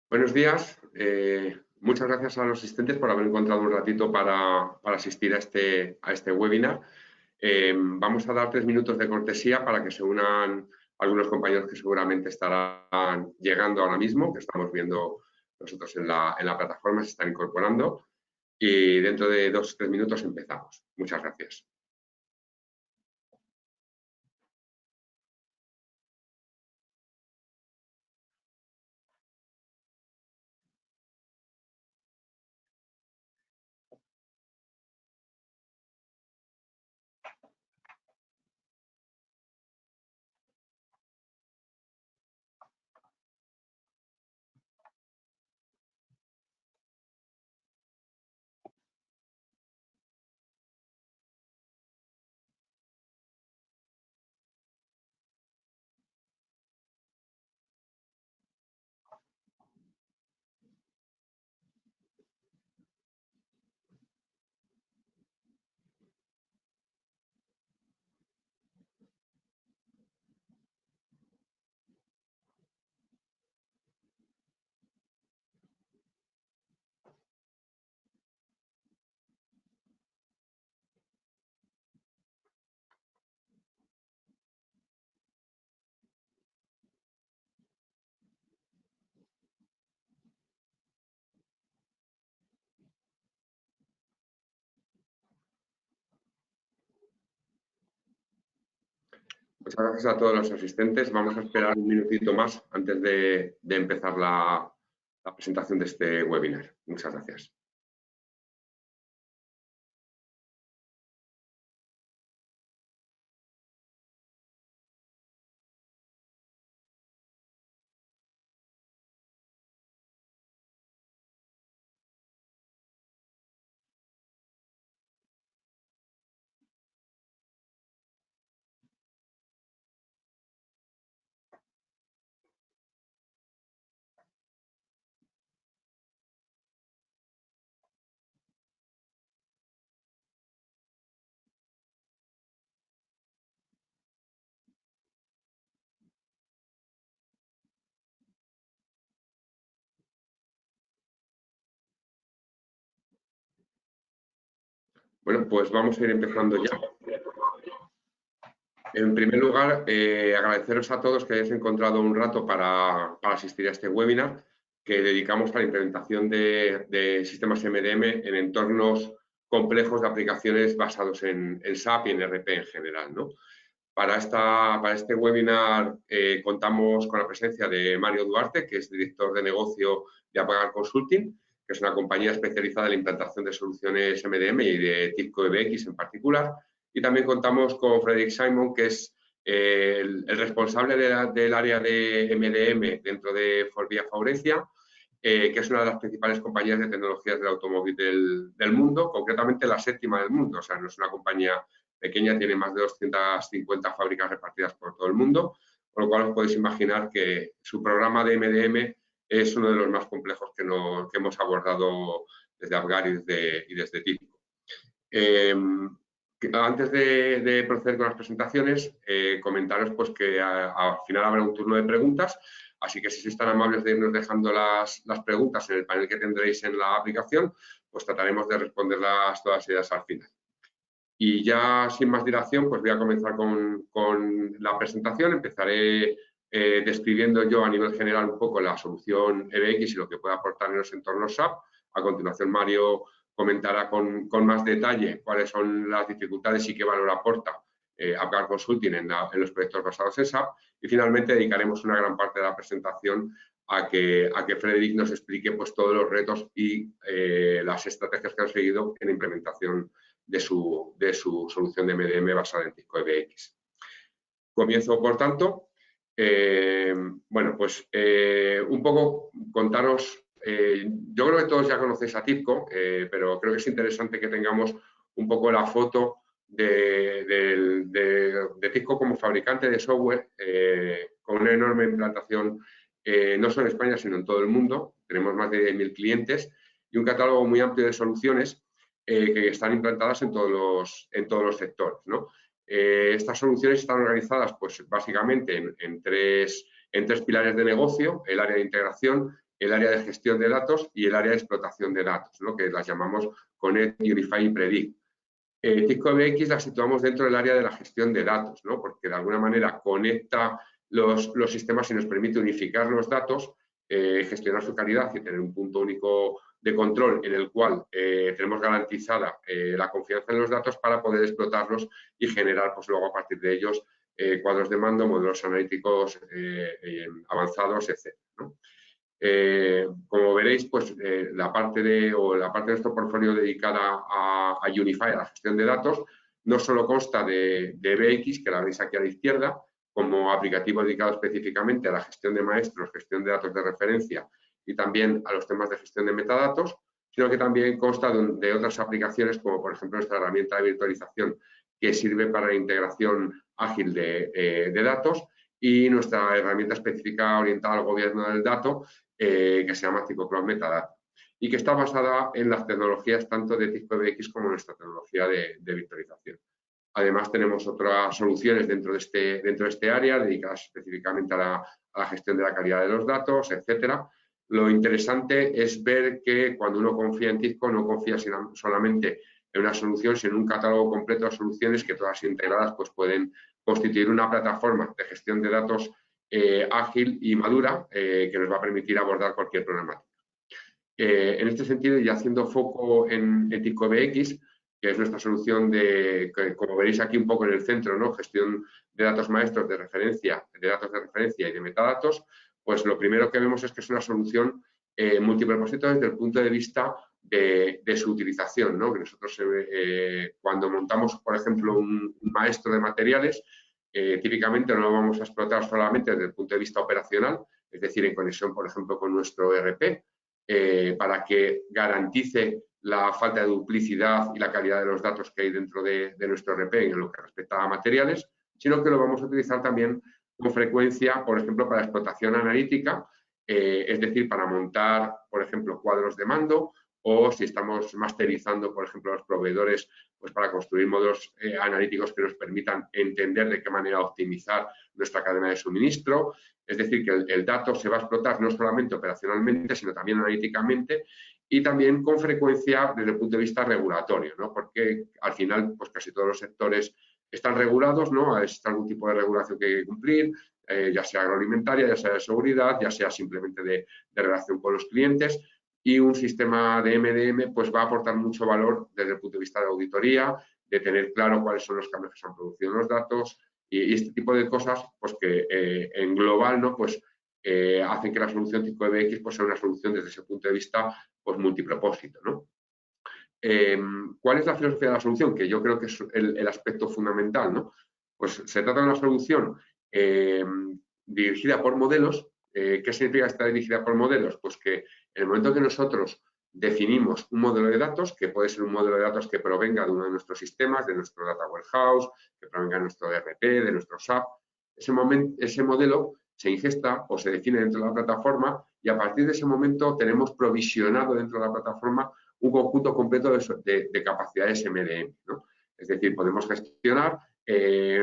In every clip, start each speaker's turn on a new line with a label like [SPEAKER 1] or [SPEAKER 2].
[SPEAKER 1] Buenos días. Muchas gracias a los asistentes por haber encontrado un ratito para asistir a este webinar. Vamos a dar 3 minutos de cortesía para que se unan algunos compañeros que seguramente estarán llegando ahora mismo, que estamos viendo nosotros en la plataforma, se están incorporando. Y dentro de 2 o 3 minutos empezamos. Muchas gracias. Muchas gracias a todos los asistentes. Vamos a esperar un minutito más antes de empezar la presentación de este webinar. Muchas gracias. Bueno, pues vamos a ir empezando ya. En primer lugar, agradeceros a todos que hayáis encontrado un rato para asistir a este webinar que dedicamos a la implementación de sistemas MDM en entornos complejos de aplicaciones basados en SAP y en RP en general, ¿no? Para este webinar contamos con la presencia de Mario Duarte, que es director de negocio de Apagar Consulting, que es una compañía especializada en la implantación de soluciones MDM y de TIPCO EBX en particular. Y también contamos con Frederick Simon, que es el responsable del área de MDM dentro de Forvia Faurecia, que es una de las principales compañías de tecnologías del automóvil del mundo, concretamente la 7ª del mundo. O sea, no es una compañía pequeña, tiene más de 250 fábricas repartidas por todo el mundo, con lo cual os podéis imaginar que su programa de MDM es uno de los más complejos que hemos abordado desde Apgar y desde TIPCO. Antes de proceder con las presentaciones, comentaros pues, que al final habrá un turno de preguntas, así que si sois tan amables de irnos dejando las preguntas en el panel que tendréis en la aplicación, pues trataremos de responderlas todas ellas al final. Y ya sin más dilación, pues voy a comenzar con la presentación. Empezaré describiendo yo a nivel general un poco la solución EBX y lo que puede aportar en los entornos SAP. A continuación, Mario comentará con más detalle cuáles son las dificultades y qué valor aporta Apgar Consulting en los proyectos basados en SAP. Y finalmente dedicaremos una gran parte de la presentación a que Frederick nos explique pues, todos los retos y las estrategias que han seguido en la implementación de su solución de MDM basada en TIPCO EBX. Comienzo, por tanto. Bueno, pues un poco contaros. Yo creo que todos ya conocéis a TIPCO, pero creo que es interesante que tengamos un poco la foto de TIPCO como fabricante de software con una enorme implantación, no solo en España, sino en todo el mundo. Tenemos más de 10.000 clientes y un catálogo muy amplio de soluciones que están implantadas en todos los sectores, ¿no? Estas soluciones están organizadas pues, básicamente en tres pilares de negocio: el área de integración, el área de gestión de datos y el área de explotación de datos, ¿no? Que las llamamos Connect, Unify y Predict. TIC-OBX la situamos dentro del área de la gestión de datos, ¿no? Porque de alguna manera conecta los sistemas y nos permite unificar los datos, gestionar su calidad y tener un punto único de control en el cual tenemos garantizada la confianza en los datos para poder explotarlos y generar, pues luego a partir de ellos, cuadros de mando, modelos analíticos avanzados, etc., ¿no? Como veréis, pues la parte de nuestro portfolio dedicada a Unify, a la gestión de datos, no solo consta de BX, que la veis aquí a la izquierda, como aplicativo dedicado específicamente a la gestión de maestros, gestión de datos de referencia y también a los temas de gestión de metadatos, sino que también consta de otras aplicaciones, como por ejemplo nuestra herramienta de virtualización, que sirve para la integración ágil de datos, y nuestra herramienta específica orientada al gobierno del dato, que se llama TIC-Cloud Metadata, y que está basada en las tecnologías tanto de TIC-PBX como nuestra tecnología de virtualización. Además, tenemos otras soluciones dentro de este área, dedicadas específicamente a la gestión de la calidad de los datos, etcétera. Lo interesante es ver que cuando uno confía en TIC, no confía solamente en una solución, sino en un catálogo completo de soluciones que todas integradas pues pueden constituir una plataforma de gestión de datos ágil y madura, que nos va a permitir abordar cualquier problemática. En este sentido, y haciendo foco en TIC-OBX, que es nuestra solución como veréis aquí un poco en el centro, ¿no? Gestión de datos maestros de referencia, de datos de referencia y de metadatos, pues lo primero que vemos es que es una solución multipropósito desde el punto de vista de su utilización, ¿no? Que nosotros cuando montamos, por ejemplo, un maestro de materiales, típicamente no lo vamos a explotar solamente desde el punto de vista operacional, es decir, en conexión, por ejemplo, con nuestro ERP, para que garantice la falta de duplicidad y la calidad de los datos que hay dentro de nuestro ERP en lo que respecta a materiales, sino que lo vamos a utilizar también con frecuencia, por ejemplo, para explotación analítica, es decir, para montar, por ejemplo, cuadros de mando, o si estamos masterizando, por ejemplo, los proveedores, pues para construir modelos analíticos que nos permitan entender de qué manera optimizar nuestra cadena de suministro. Es decir, que el dato se va a explotar no solamente operacionalmente, sino también analíticamente y también con frecuencia desde el punto de vista regulatorio, ¿no? Porque al final, pues casi todos los sectores están regulados, ¿no? Existe algún tipo de regulación que hay que cumplir, ya sea agroalimentaria, ya sea de seguridad, ya sea simplemente de relación con los clientes, y un sistema de MDM pues va a aportar mucho valor desde el punto de vista de auditoría, de tener claro cuáles son los cambios que se han producido en los datos y este tipo de cosas pues que en global, ¿no? Pues hacen que la solución TIC-OBX pues sea una solución desde ese punto de vista pues multipropósito, ¿no? ¿Cuál es la filosofía de la solución? Que yo creo que es el aspecto fundamental, ¿no? Pues se trata de una solución dirigida por modelos. ¿Qué significa que está dirigida por modelos? Pues que en el momento que nosotros definimos un modelo de datos, que puede ser un modelo de datos que provenga de uno de nuestros sistemas, de nuestro Data Warehouse, que provenga de nuestro ERP, de nuestro SAP, ese modelo se ingesta o se define dentro de la plataforma y a partir de ese momento tenemos provisionado dentro de la plataforma un conjunto completo de capacidades MDM, ¿no? Es decir, podemos gestionar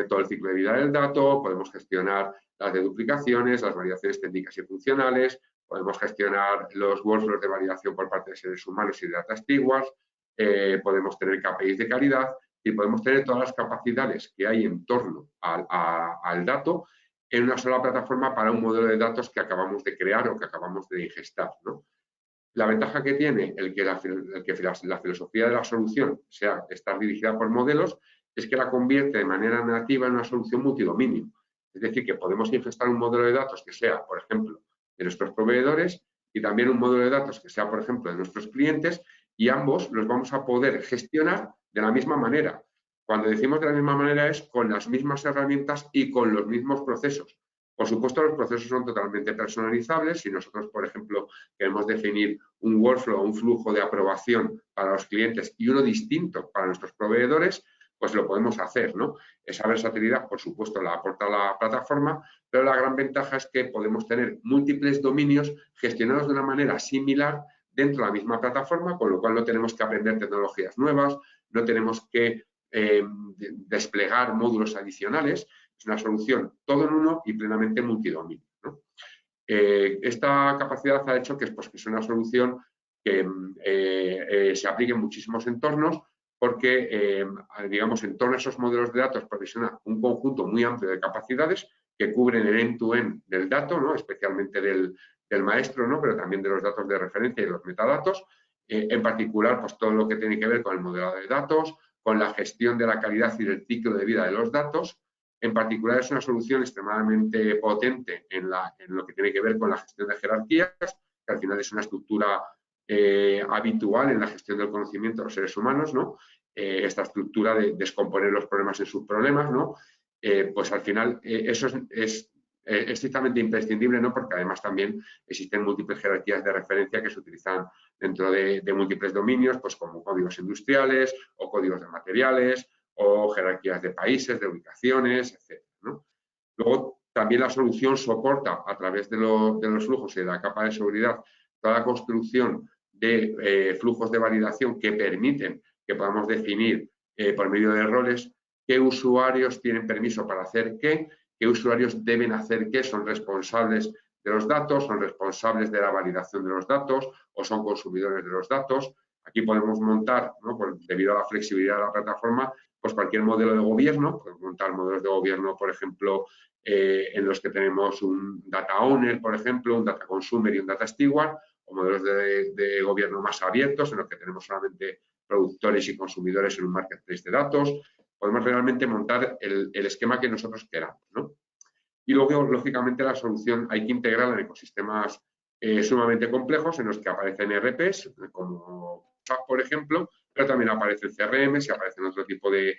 [SPEAKER 1] todo el ciclo de vida del dato, podemos gestionar las deduplicaciones, las validaciones técnicas y funcionales, podemos gestionar los workflows de validación por parte de seres humanos y de data stewards, podemos tener KPIs de calidad y podemos tener todas las capacidades que hay en torno al dato en una sola plataforma para un modelo de datos que acabamos de crear o que acabamos de ingestar, ¿no? La ventaja que tiene el que la filosofía de la solución sea estar dirigida por modelos es que la convierte de manera nativa en una solución multidominio. Es decir, que podemos ingestar un modelo de datos que sea, por ejemplo, de nuestros proveedores y también un modelo de datos que sea, por ejemplo, de nuestros clientes y ambos los vamos a poder gestionar de la misma manera. Cuando decimos de la misma manera es con las mismas herramientas y con los mismos procesos. Por supuesto, los procesos son totalmente personalizables. Si nosotros, por ejemplo, queremos definir un workflow, un flujo de aprobación para los clientes y uno distinto para nuestros proveedores, pues lo podemos hacer, ¿no? Esa versatilidad, por supuesto, la aporta la plataforma, pero la gran ventaja es que podemos tener múltiples dominios gestionados de una manera similar dentro de la misma plataforma, con lo cual no tenemos que aprender tecnologías nuevas, no tenemos que desplegar módulos adicionales. Es una solución todo en uno y plenamente multidominio, ¿no? Esta capacidad ha hecho que, pues, que sea una solución que se aplique en muchísimos entornos porque, digamos, en torno a esos modelos de datos provisiona un conjunto muy amplio de capacidades que cubren el end-to-end del dato, ¿no? Especialmente del maestro, ¿no? Pero también de los datos de referencia y los metadatos. En particular, pues todo lo que tiene que ver con el modelado de datos, con la gestión de la calidad y del ciclo de vida de los datos. En particular, es una solución extremadamente potente en lo que tiene que ver con la gestión de jerarquías, que al final es una estructura habitual en la gestión del conocimiento de los seres humanos, ¿no? Esta estructura de descomponer los problemas en subproblemas, ¿no? Pues al final eso es estrictamente imprescindible, ¿no? Porque además también existen múltiples jerarquías de referencia que se utilizan dentro de múltiples dominios, pues como códigos industriales o códigos de materiales o jerarquías de países, de ubicaciones, etc., ¿no? Luego, también la solución soporta a través de los flujos y de la capa de seguridad toda la construcción de flujos de validación que permiten que podamos definir por medio de roles qué usuarios tienen permiso para hacer qué usuarios deben hacer qué, son responsables de los datos, son responsables de la validación de los datos o son consumidores de los datos. Aquí podemos montar, ¿no? Debido a la flexibilidad de la plataforma, pues cualquier modelo de gobierno, podemos montar modelos de gobierno, por ejemplo, en los que tenemos un data owner, por ejemplo, un data consumer y un data steward, o modelos de gobierno más abiertos, en los que tenemos solamente productores y consumidores en un marketplace de datos. Podemos realmente montar el esquema que nosotros queramos, ¿no? Y luego, lógicamente, la solución hay que integrarla en ecosistemas sumamente complejos en los que aparecen ERPs, como SAP, por ejemplo, pero también aparecen CRMs y aparecen otro tipo de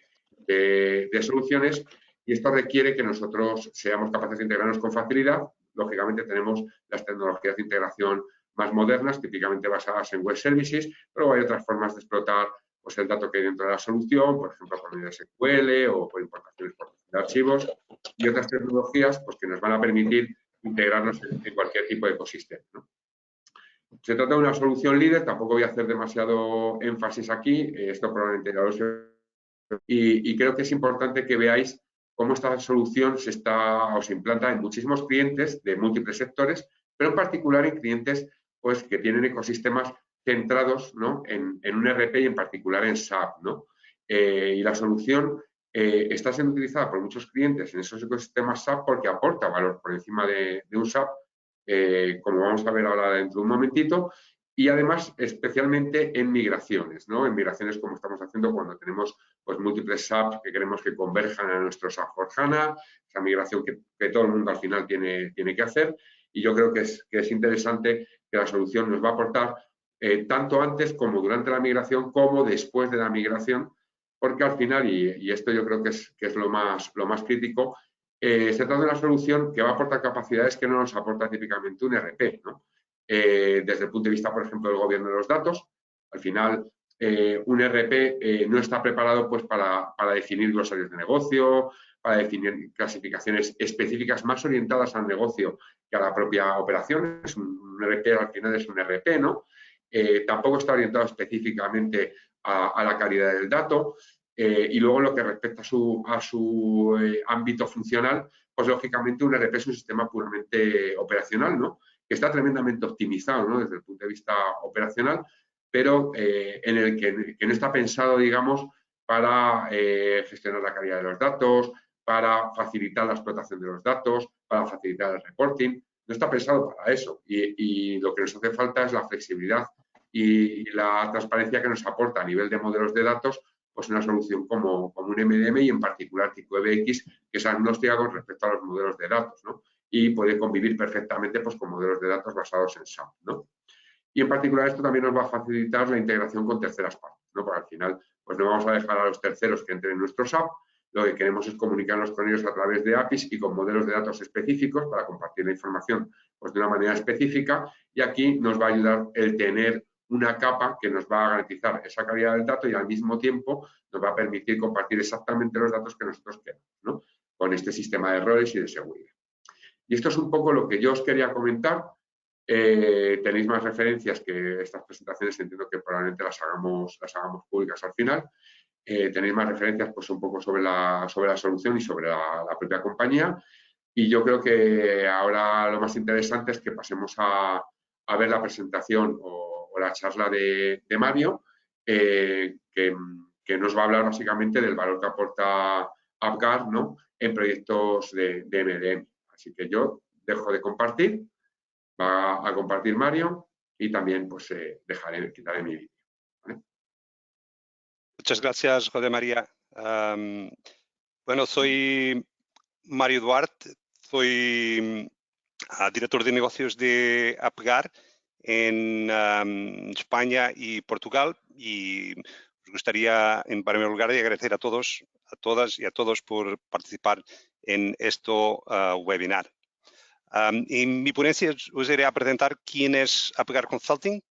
[SPEAKER 1] soluciones, y esto requiere que nosotros seamos capaces de integrarnos con facilidad. Lógicamente, tenemos las tecnologías de integración más modernas, típicamente basadas en web services, pero hay otras formas de explotar, pues, el dato que hay dentro de la solución, por ejemplo, por medio de SQL o por importaciones de archivos, y otras tecnologías, pues, que nos van a permitir integrarnos en cualquier tipo de ecosistema, ¿no? Se trata de una solución líder, tampoco voy a hacer demasiado énfasis aquí, esto probablemente ya lo sé, y creo que es importante que veáis cómo esta solución se implanta en muchísimos clientes de múltiples sectores, pero en particular en clientes, pues, que tienen ecosistemas centrados, ¿no? en un ERP y en particular en SAP, ¿no? Y la solución está siendo utilizada por muchos clientes en esos ecosistemas SAP porque aporta valor por encima de un SAP, como vamos a ver ahora dentro de un momentito, y además especialmente en migraciones, ¿no? En migraciones como estamos haciendo cuando tenemos, pues, múltiples SAPs que queremos que converjan a nuestro SAP por HANA, esa migración que todo el mundo al final tiene que hacer, y yo creo que es interesante que la solución nos va a aportar tanto antes como durante la migración como después de la migración, porque al final, y esto yo creo que es lo más crítico, se trata de una solución que va a aportar capacidades que no nos aporta típicamente un ERP, ¿no? Desde el punto de vista, por ejemplo, del gobierno de los datos, al final un ERP no está preparado, pues, para definir glosarios de negocio, para definir clasificaciones específicas más orientadas al negocio que a la propia operación. Un ERP al final es un ERP, ¿no? Tampoco está orientado específicamente a la calidad del dato. Y luego, lo que respecta a su ámbito funcional, pues lógicamente un ERP es un sistema puramente operacional, ¿no? Que está tremendamente optimizado, ¿no? Desde el punto de vista operacional, pero en el que no está pensado, digamos, para gestionar la calidad de los datos, para facilitar la explotación de los datos, para facilitar el reporting. No está pensado para eso, y lo que nos hace falta es la flexibilidad y la transparencia que nos aporta a nivel de modelos de datos, pues una solución como un MDM, y en particular tipo EBX, que es agnóstica con respecto a los modelos de datos, ¿no? Y puede convivir perfectamente, pues, con modelos de datos basados en SAP, ¿no? Y en particular esto también nos va a facilitar la integración con terceras partes, ¿no? Porque al final, pues, no vamos a dejar a los terceros que entren en nuestro SAP. Lo que queremos es comunicarnos con ellos a través de APIs y con modelos de datos específicos para compartir la información, pues, de una manera específica, y aquí nos va a ayudar el tener una capa que nos va a garantizar esa calidad del dato y al mismo tiempo nos va a permitir compartir exactamente los datos que nosotros queremos, ¿no? Con este sistema de roles y de seguridad. Y esto es un poco lo que yo os quería comentar. Tenéis más referencias, que estas presentaciones entiendo que probablemente las hagamos públicas al final. Tenéis más referencias, pues, un poco sobre la solución y sobre la propia compañía. Y yo creo que ahora lo más interesante es que pasemos a ver la presentación o la charla de Mario, que nos va a hablar básicamente del valor que aporta AppGuard, ¿no?, en proyectos de MDM. Así que yo dejo de compartir, va a compartir Mario y también pues quitaré mi vídeo. ¿Vale?
[SPEAKER 2] Muchas gracias, José María. Bueno, soy Mario Duarte, soy director de negocios de AppGuard en España y Portugal, y os gustaría, en primer lugar, agradecer a todos, a todas y a todos por participar en este webinar. En mi ponencia os iré a presentar quién es AppGuard Consulting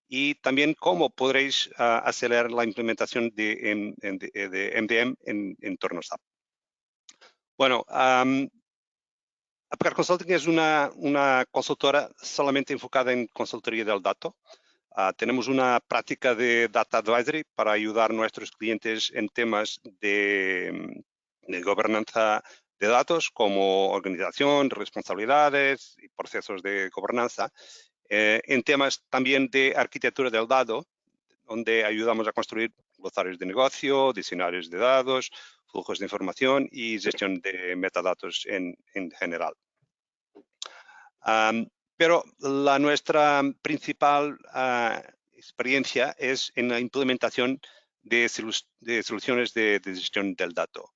[SPEAKER 2] y también cómo podréis acelerar la implementación de MDM en entorno SAP. Bueno, AppGuard Consulting es una consultora solamente enfocada en consultoría del dato. Tenemos una práctica de Data Advisory para ayudar a nuestros clientes en temas de gobernanza de datos, como organización, responsabilidades y procesos de gobernanza. En temas también de arquitectura del dato, donde ayudamos a construir glosarios de negocio, diccionarios de datos, flujos de información y gestión de metadatos en general. Pero nuestra principal experiencia es en la implementación de soluciones de gestión del dato,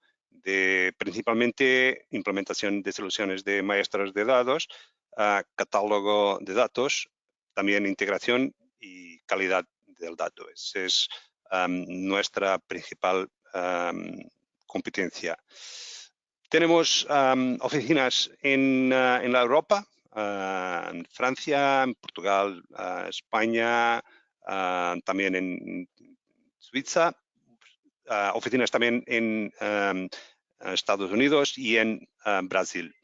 [SPEAKER 2] principalmente implementación de soluciones de maestros de datos, catálogo de datos, también integración y calidad del dato. Esa es nuestra principal competencia. Tenemos oficinas en la Europa, en Francia, en Portugal, España, también en Suiza, oficinas también en Estados Unidos y en Brasil.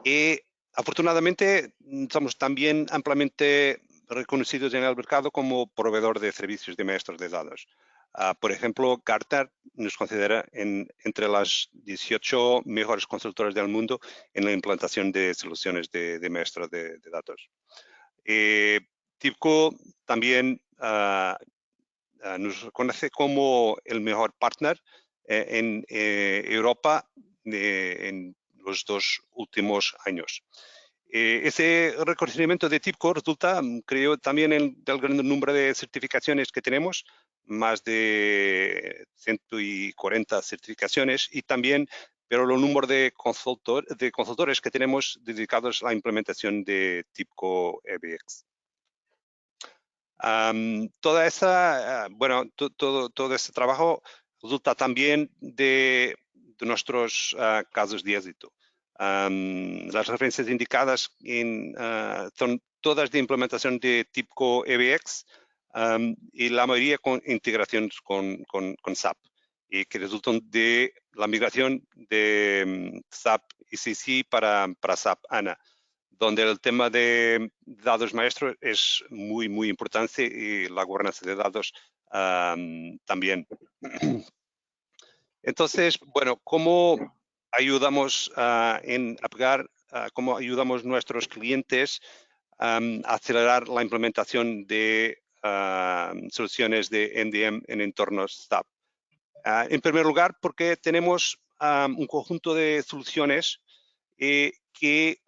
[SPEAKER 2] Y afortunadamente somos también ampliamente reconocidos en el mercado como proveedor de servicios de maestros de datos. Por ejemplo, Gartner nos considera entre las 18 mejores consultoras del mundo en la implantación de soluciones de maestros de datos. TIBCO también nos reconoce como el mejor partner en Europa en los 2 últimos años. Ese reconocimiento de TIBCO resulta, creo, también del gran número de certificaciones que tenemos, más de 140 certificaciones, y también, pero el número de consultores que tenemos dedicados a la implementación de TIBCO EBX. Todo este trabajo resulta también de nuestros casos de éxito. Las referencias indicadas son todas de implementación de TIBCO EBX y la mayoría con integraciones con SAP, y que resultan de la migración de SAP ECC para SAP HANA, donde el tema de datos maestros es muy, muy importante, y la gobernanza de datos también. Entonces, bueno, ¿cómo ayudamos en AppGuard, cómo ayudamos a nuestros clientes a acelerar la implementación de soluciones de MDM en entornos SAP? En primer lugar, porque tenemos un conjunto de soluciones que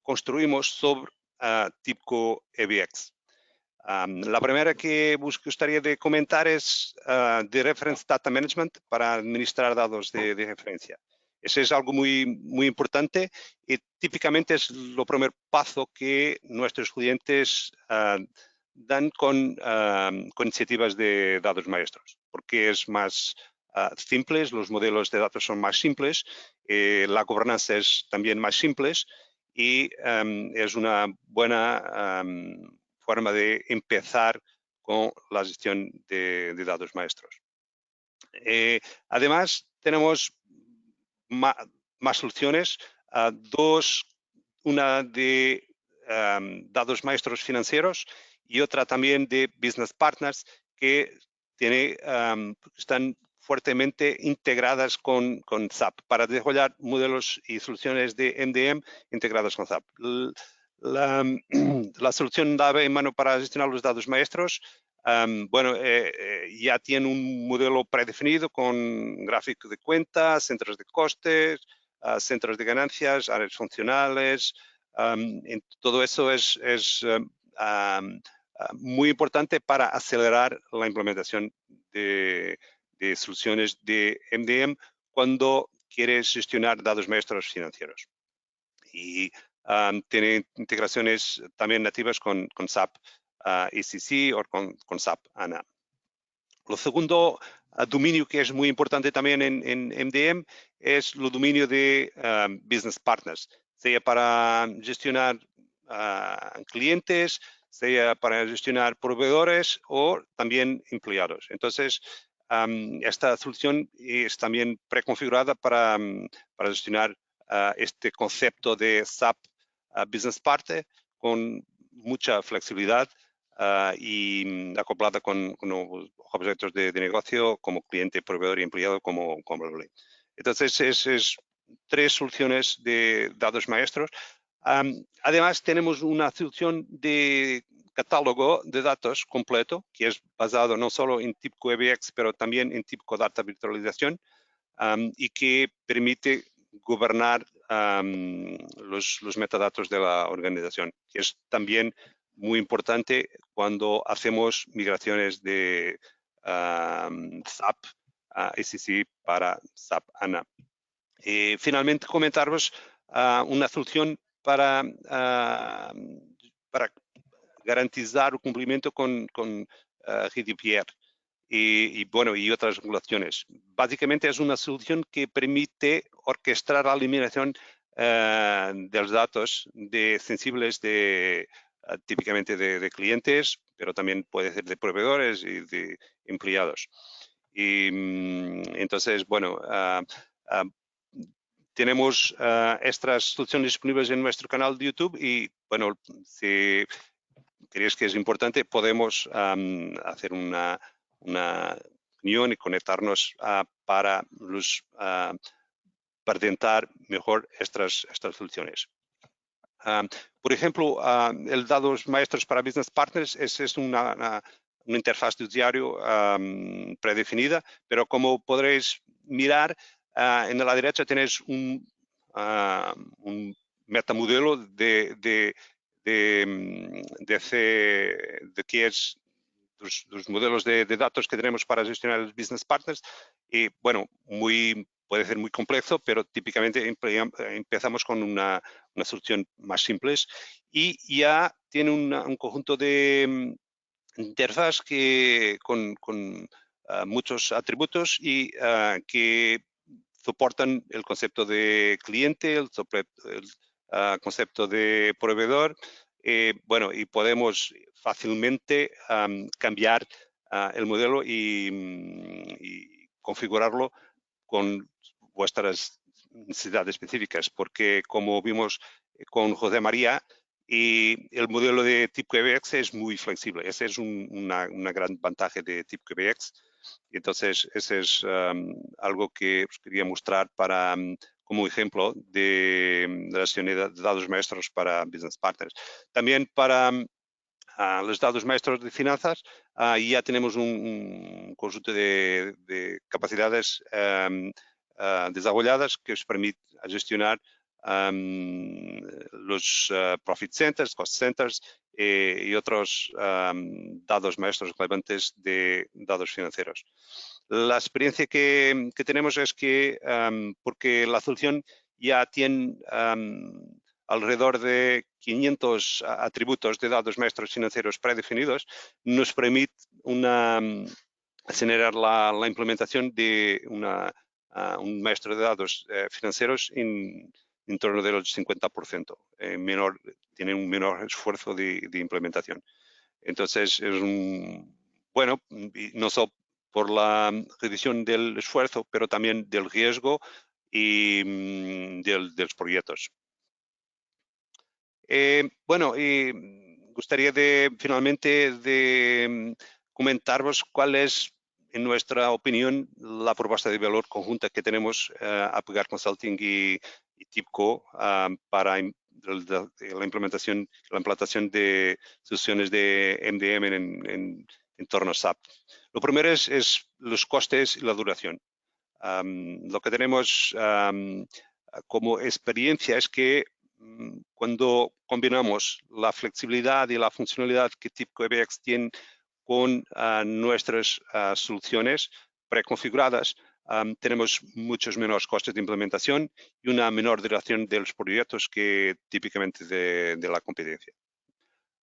[SPEAKER 2] construimos sobre TIBCO EBX. La primera que gustaría de comentar es de Reference Data Management para administrar datos de referencia. Eso es algo muy, muy importante, y típicamente es lo primer paso que nuestros clientes dan con iniciativas de datos maestros, porque es más simple, los modelos de datos son más simples, la gobernanza es también más simple, y es una buena forma de empezar con la gestión de datos maestros. Además, tenemos más soluciones, una de datos maestros financieros y otra también de business partners, que están fuertemente integradas con SAP para desarrollar modelos y soluciones de MDM integradas con SAP. La solución llave en mano para gestionar los datos maestros, ya tiene un modelo predefinido con gráfico de cuentas, centros de costes, centros de ganancias, áreas funcionales. Todo eso es muy importante para acelerar la implementación de soluciones de MDM cuando quieres gestionar datos maestros financieros. Y tiene integraciones también nativas con SAP ECC o con SAP HANA. Lo segundo dominio que es muy importante también en MDM es el dominio de business partners, sea para gestionar clientes, sea para gestionar proveedores o también empleados. Entonces, esta solución es también preconfigurada para gestionar este concepto de SAP Business Partner con mucha flexibilidad y acoplada con objetos de negocio como cliente, proveedor y empleado como ley. Entonces, es 3 soluciones de datos maestros. Además, tenemos una solución de catálogo de datos completo, que es basado no solo en TIBCO EBX, pero también en TIBCO Data Virtualización, y que permite gobernar los metadatos de la organización, que es también muy importante cuando hacemos migraciones de SAP a ECC para SAP HANA. Finalmente, comentaros una solución para garantizar el cumplimiento con GDPR y otras regulaciones. Básicamente es una solución que permite orquestar la eliminación de los datos sensibles típicamente de clientes, pero también puede ser de proveedores y de empleados. Y entonces, tenemos estas soluciones disponibles en nuestro canal de YouTube y, si creéis que es importante, podemos hacer una unión y conectarnos para patentar mejor estas soluciones. Por ejemplo, el datos maestros para business partners es una interfaz de usuario predefinida, pero como podréis mirar, en la derecha tenéis un metamodelo de qué es los modelos de datos que tenemos para gestionar los business partners. Y puede ser muy complejo, pero típicamente empezamos con una solución más simple y ya tiene un conjunto de interfaz con muchos atributos y que soportan el concepto de cliente, el concepto de proveedor, y podemos fácilmente cambiar el modelo y configurarlo con vuestras necesidades específicas, porque como vimos con José María, y el modelo de TIBCO EBX es muy flexible. Ese es una gran ventaja de TIBCO EBX. Entonces, ese es algo que os quería mostrar como ejemplo de la gestión de datos maestros para business partners. También para los datos maestros de finanzas, ya tenemos un conjunto de capacidades desarrolladas que os permite gestionar los profit centers, cost centers y otros datos maestros relevantes de datos financieros. La experiencia que tenemos es que, porque la solución ya tiene alrededor de 500 atributos de datos maestros financieros predefinidos, nos permite acelerar la implementación de un maestro de datos financieros en torno del 50%. Tiene un menor esfuerzo de implementación. Entonces, es no solo por la reducción del esfuerzo, pero también del riesgo y de los proyectos. Gustaría finalmente comentaros cuál es en nuestra opinión, la propuesta de valor conjunta que tenemos Aplicar Consulting y TIPCO para la implantación de soluciones de MDM en entorno SAP. Lo primero es los costes y la duración. Lo que tenemos como experiencia es que cuando combinamos la flexibilidad y la funcionalidad que TIPCO EBX tiene con nuestras soluciones preconfiguradas, tenemos muchos menores costes de implementación y una menor duración de los proyectos que típicamente de la competencia.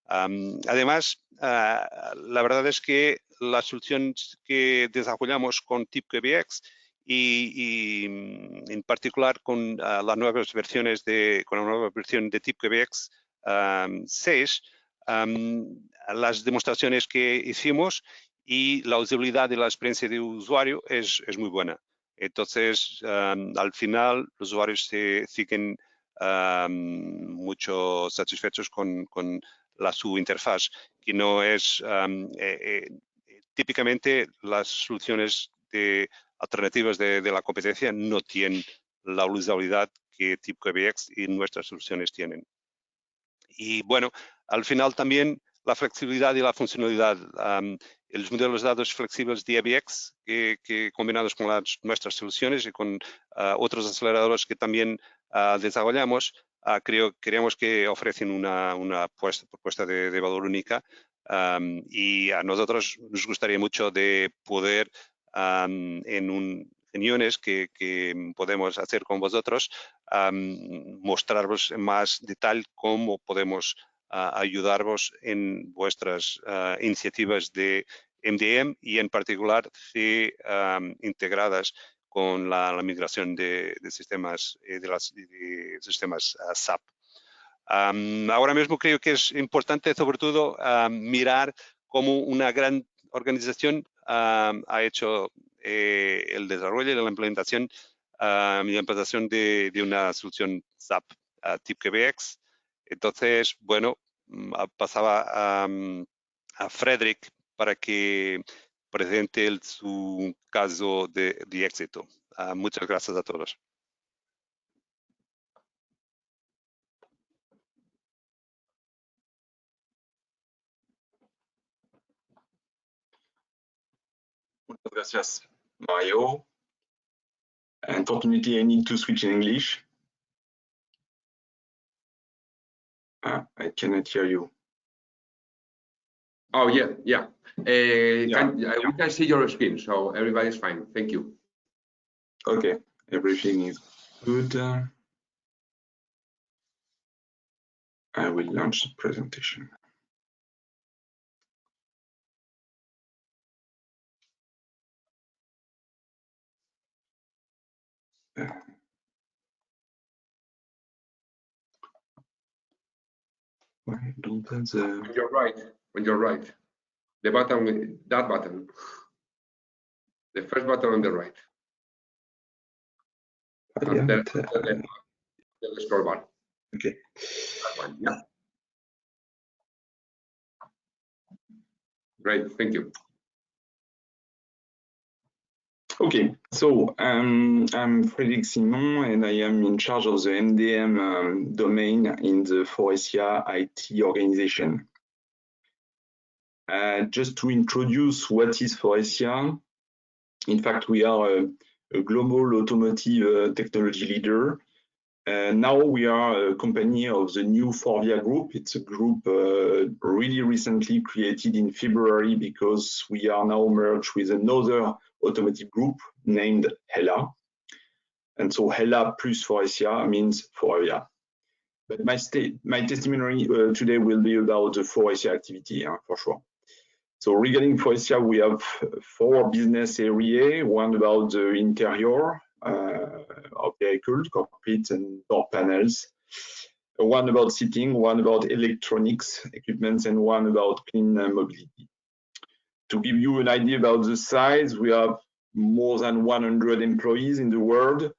[SPEAKER 2] Además, la verdad es que la solución que desarrollamos con TIPCO EBX y en particular con las nuevas versiones con la nueva versión de TIPCO EBX 6, las demostraciones que hicimos y la usabilidad de la experiencia de usuario es muy buena. Entonces, al final, los usuarios se siguen mucho satisfechos con su interfaz, que no es típicamente las soluciones alternativas de la competencia no tienen la usabilidad que TIPCO EBX y nuestras soluciones tienen. Y bueno, al final también la flexibilidad y la funcionalidad. Los modelos de datos flexibles de EBX, que combinados con nuestras soluciones y con otros aceleradores que también desarrollamos, creemos que ofrecen una propuesta de valor única y a nosotros nos gustaría mucho de poder en reuniones que podemos hacer con vosotros, mostraros en más detalle cómo podemos ayudaros en vuestras iniciativas de MDM y en particular si integradas con la migración de sistemas SAP. Ahora mismo creo que es importante sobre todo mirar cómo una gran organización ha hecho el desarrollo y la implementación de una solución SAP TIPCO EBX. Entonces, bueno, pasaba a Frederick para que presente su caso de éxito. Muchas gracias a todos.
[SPEAKER 3] Muchas gracias, Mario. Unfortunately, I need to switch in English. I cannot hear you.
[SPEAKER 1] Oh, yeah. We can see your screen, so everybody's fine. Thank you.
[SPEAKER 3] Okay, everything is good. I will launch the presentation. Why don't have the...
[SPEAKER 1] When you're right. The button, that button. The first button on the right. The scroll bar.
[SPEAKER 3] Okay.
[SPEAKER 1] That one, yeah. Great, thank you.
[SPEAKER 3] Okay, so I'm Frédéric Simon and I am in charge of the MDM domain in the Forestia IT organization. Just to introduce what is Forestia, in fact, we are a global automotive technology leader. Now we are a company of the new Forvia group. It's a group really recently created in February because we are now merged with another automotive group named HELLA. And so HELLA plus Forestia means Forvia. But my testimony today will be about the Forestia activity, for sure. So regarding Forestia, we have 4 business areas, one about the interior of vehicles, cockpit and door panels, one about seating, one about electronics equipment, and one about clean mobility. To give you an idea about the size, we have more than 100 employees in the world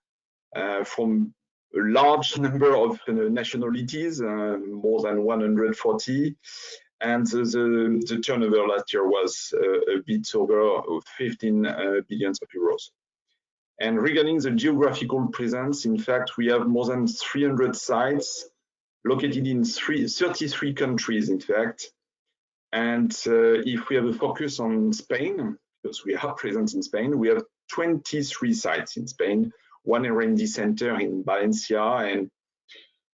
[SPEAKER 3] from a large number of nationalities, more than 140, And the turnover last year was a bit over 15 billion euros. And regarding the geographical presence, in fact, we have more than 300 sites located in 33 countries, in fact. And if we have a focus on Spain, because we are present in Spain, we have 23 sites in Spain, one R&D center in Valencia, and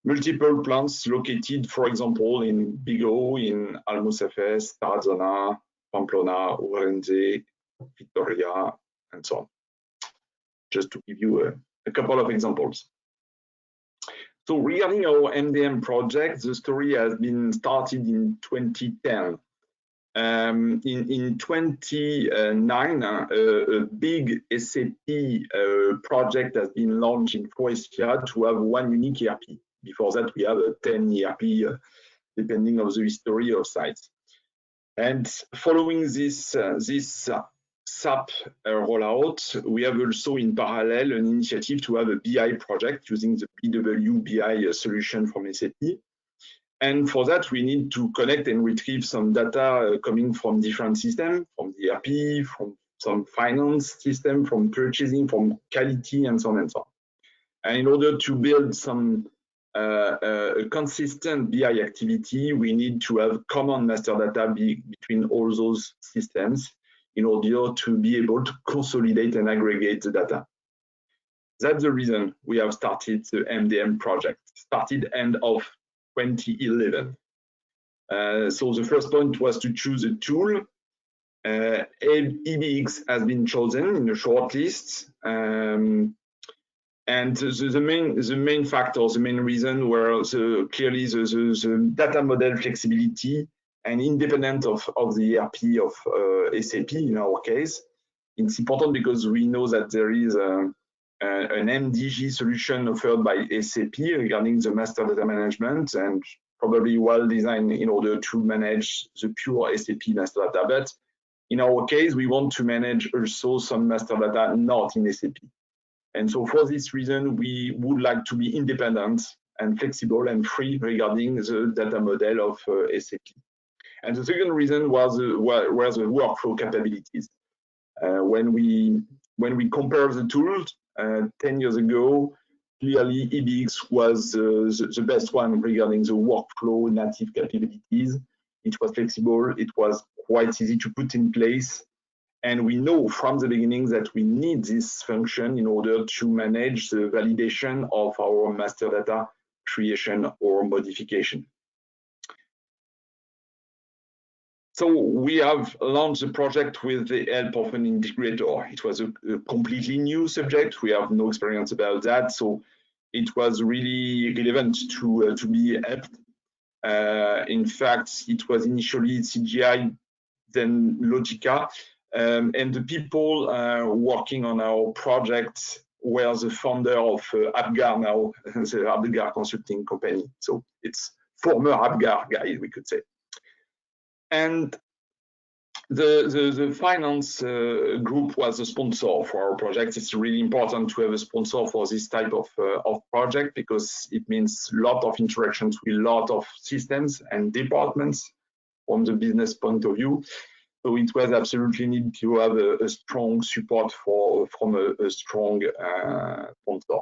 [SPEAKER 3] multiple plants located, for example, in Vigo, in Almucefes, Tarazona, Pamplona, Ourense, Vitoria, and so on. Just to give you a couple of examples. So regarding our MDM project, the story has been started in 2010. In 2009, a big SAP project has been launched in Croatia to have one unique ERP. Before that, we have a 10 ERP, depending on the history of sites. And following this SAP rollout, we have also in parallel an initiative to have a BI project using the BW BI solution from SAP. And for that, we need to connect and retrieve some data coming from different systems, from the ERP, from some finance system, from purchasing, from quality, and so on and so on. And in order to build some a consistent BI activity, we need to have common master data between all those systems in order to be able to consolidate and aggregate the data. That's the reason we have started the MDM project, started end of 2011. So the first point was to choose a tool. EBX has been chosen in a short list. And the main factors, the main reason were clearly the data model flexibility and independent of the ERP of SAP in our case. It's important because we know that there is an MDG solution offered by SAP regarding the master data management and probably well designed in order to manage the pure SAP master data. But in our case, we want to manage also some master data not in SAP. And so for this reason, we would like to be independent and flexible and free regarding the data model of SAP. And the second reason were the workflow capabilities. When we compare the tools 10 years ago, clearly EBX was the best one regarding the workflow native capabilities. It was flexible, it was quite easy to put in place. And we know from the beginning that we need this function in order to manage the validation of our master data creation or modification. So we have launched the project with the help of an integrator. It was a completely new subject. We have no experience about that. So it was really relevant to be helped. In fact, it was initially CGI, then Logica. And the people working on our project were the founder of Apgar now, the Apgar consulting company. So it's former Apgar guys, we could say. And the finance group was a sponsor for our project. It's really important to have a sponsor for this type of project because it means a lot of interactions with a lot of systems and departments from the business point of view. So it was absolutely need to have a strong support from a strong sponsor.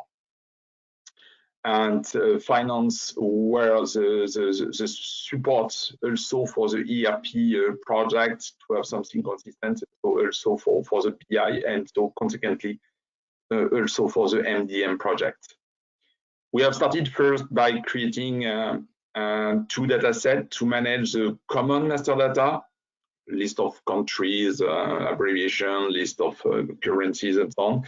[SPEAKER 3] And finance were the support also for the ERP project to have something consistent, so also for the BI and so consequently also for the MDM project. We have started first by creating 2 data sets to manage the common master data, list of countries, abbreviation, list of currencies and so on.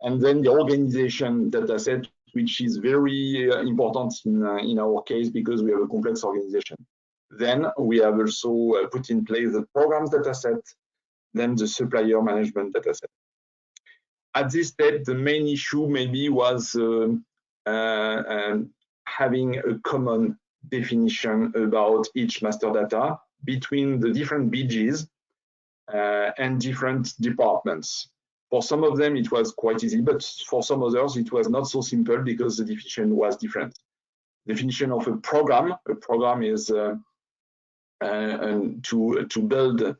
[SPEAKER 3] And then the organization data set, which is very important in our case because we have a complex organization. Then we have also put in place the programs data set, then the supplier management data set. At this step, the main issue maybe was having a common definition about each master data between the different BGs and different departments. For some of them, it was quite easy, but for some others, it was not so simple because the definition was different. Definition of a program is and to build,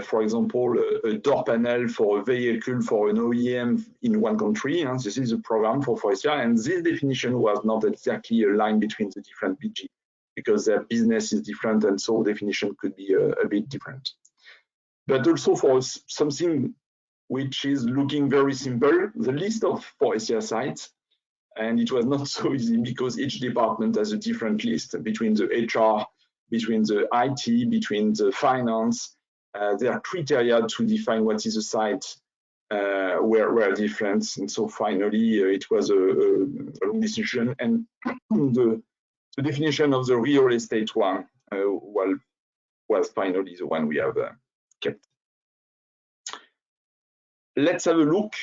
[SPEAKER 3] for example, a door panel for a vehicle for an OEM in one country. And this is a program for Faurecia, and this definition was not exactly aligned between the different BG because their business is different, and so definition could be a bit different. But also for something which is looking very simple, the list of Faurecia sites, and it was not so easy because each department has a different list between the HR, between the IT, between the finance. There are criteria to define what is a site were different, and so finally it was a long decision, and the definition of the real estate one was finally the one we have kept. Let's have a look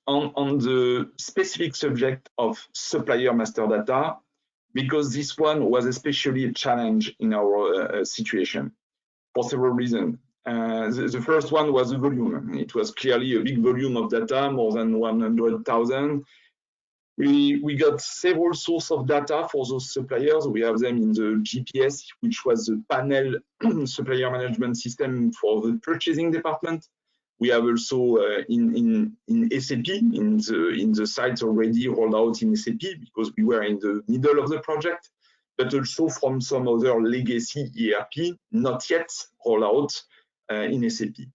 [SPEAKER 3] on the specific subject of supplier master data, because this one was especially a challenge in our situation for several reasons. The first one was the volume. It was clearly a big volume of data, more than 100,000. We got several sources of data for those suppliers. We have them in the GPS, which was the panel supplier management system for the purchasing department. We have also in SAP, in the sites already rolled out in SAP, because we were in the middle of the project, but also from some other legacy ERP, not yet rolled out in SAP.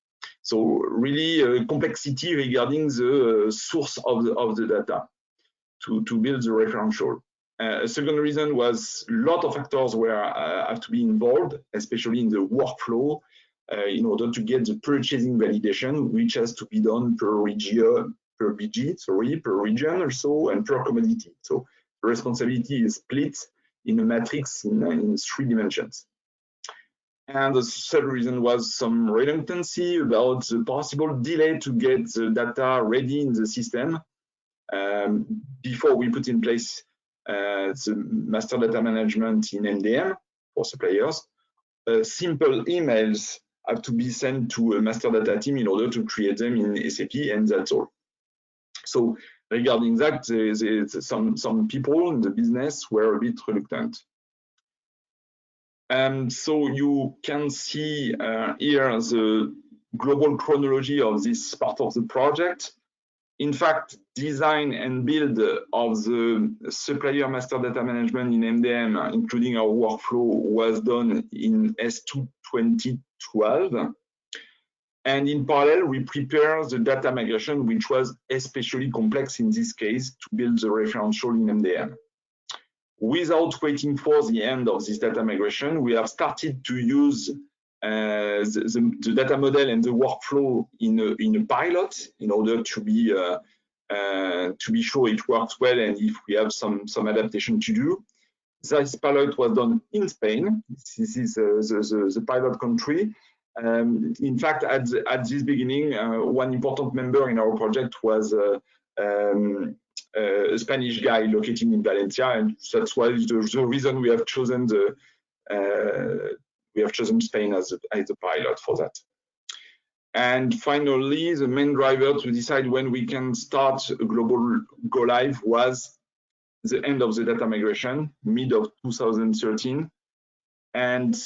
[SPEAKER 3] So really complexity regarding the source of the data to build the referential. A second reason was a lot of actors have to be involved, especially in the workflow, in order to get the purchasing validation, which has to be done per region, per region or so, and per commodity. So the responsibility is split in a matrix in 3 dimensions. And the third reason was some redundancy about the possible delay to get the data ready in the system before we put in place the master data management in MDM for suppliers. Simple emails have to be sent to a master data team in order to create them in SAP, and that's all. So regarding that, some people in the business were a bit reluctant. So you can see here the global chronology of this part of the project. In fact, design and build of the supplier master data management in MDM, including our workflow, was done in S2 2012. And in parallel, we prepared the data migration, which was especially complex in this case, to build the referential in MDM. Without waiting for the end of this data migration, we have started to use the data model and the workflow in a pilot in order to be sure it works well, and if we have some adaptation to do. This pilot was done in Spain. This is the pilot country. In fact, at this beginning, one important member in our project was a Spanish guy located in Valencia, and that's why the reason we have chosen Spain as the pilot for that. And finally, the main driver to decide when we can start a global go live was the end of the data migration, mid of 2013. And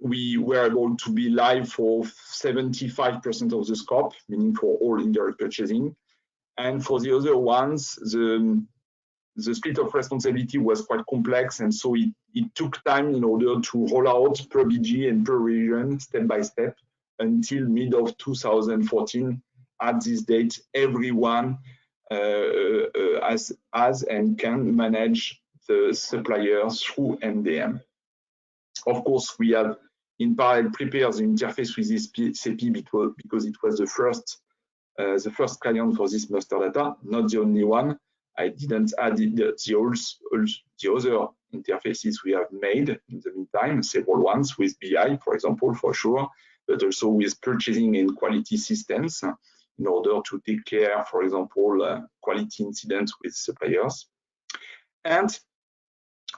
[SPEAKER 3] we were able to be live for 75% of the scope, meaning for all indirect purchasing. And for the other ones, the split of responsibility was quite complex, and so it took time in order to roll out per BG and per region, step by step, until mid of 2014. At this date, everyone has and can manage the suppliers through MDM. Of course, we have in parallel prepared the interface with this SAP because it was the first client for this master data, not the only one. I didn't add the other interfaces we have made in the meantime, several ones with BI, for example, for sure, but also with purchasing and quality systems in order to take care, for example, quality incidents with suppliers. And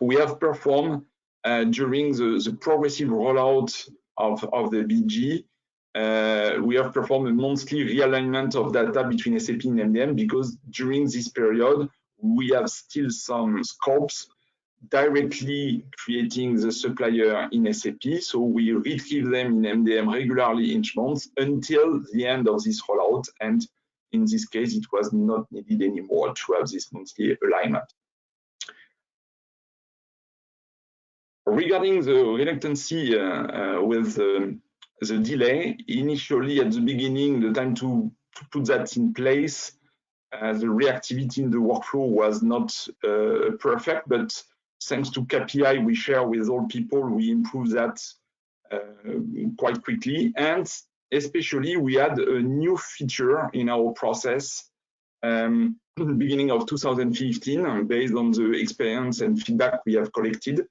[SPEAKER 3] we have performed during the progressive rollout of the BG, we have performed a monthly realignment of data between SAP and MDM, because during this period, we have still some scopes directly creating the supplier in SAP. So we retrieve them in MDM regularly each month until the end of this rollout. And in this case, it was not needed anymore to have this monthly alignment. Regarding the reluctancy with the delay, initially at the beginning, the time to put that in place, the reactivity in the workflow was not perfect, but thanks to KPI we share with all people, we improved that quite quickly. And especially we had a new feature in our process beginning of 2015, based on the experience and feedback we have collected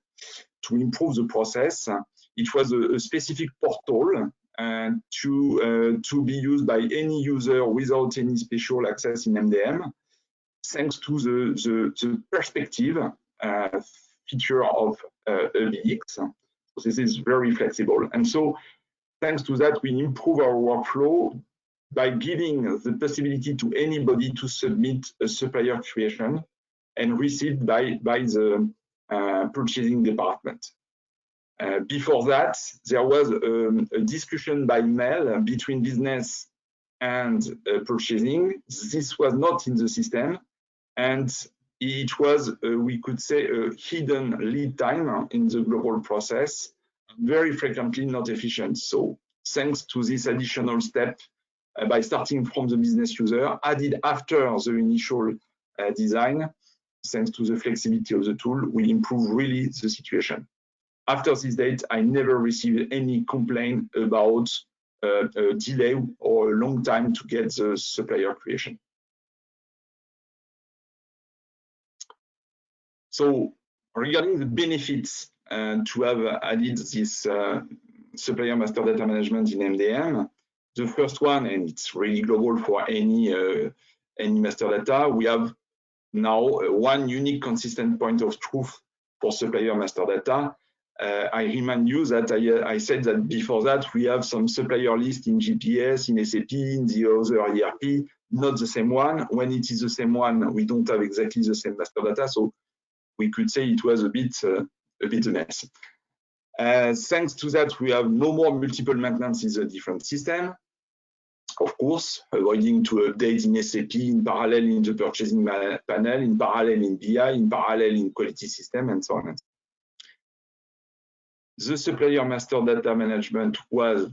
[SPEAKER 3] to improve the process. It was a specific portal to be used by any user without any special access in MDM, thanks to the perspective feature of EBX. So this is very flexible. And so thanks to that, we improve our workflow by giving the possibility to anybody to submit a supplier creation and received by the purchasing department. Before that, there was a discussion by mail between business and purchasing. This was not in the system, and it was, we could say, a hidden lead time in the global process, very frequently not efficient. So thanks to this additional step, by starting from the business user, added after the initial design, thanks to the flexibility of the tool, we improve really the situation. After this date, I never received any complaint about a delay or a long time to get the supplier creation. So regarding the benefits to have added this supplier master data management in MDM, the first one, and it's really global for any master data, we have now one unique consistent point of truth for supplier master data. I remind you that I said that before that we have some supplier list in GPS, in SAP, in the other ERP, not the same one. When it is the same one, we don't have exactly the same master data, so we could say it was a bit a mess. Thanks to that, we have no more multiple maintenance in the different system. Of course, avoiding to update in SAP, in parallel in the purchasing panel, in parallel in BI, in parallel in quality system, and so on. The supplier master data management was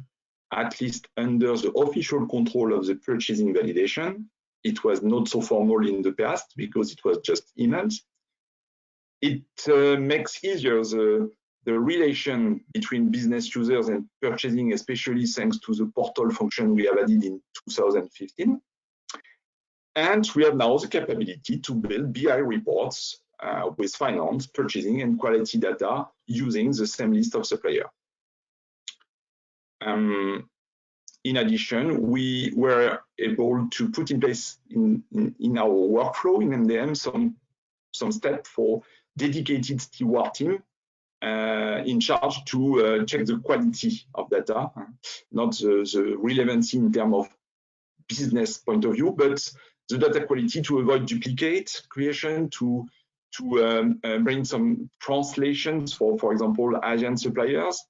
[SPEAKER 3] at least under the official control of the purchasing validation. It was not so formal in the past because it was just emails. It makes easier the relation between business users and purchasing, especially thanks to the portal function we have added in 2015. And we have now the capability to build BI reports with finance, purchasing, and quality data using the same list of suppliers. In addition, we were able to put in place in our workflow in MDM some steps for dedicated steward team in charge to check the quality of data, not the relevancy in terms of business point of view, but the data quality to avoid duplicate creation, to bring some translations for example, Asian suppliers,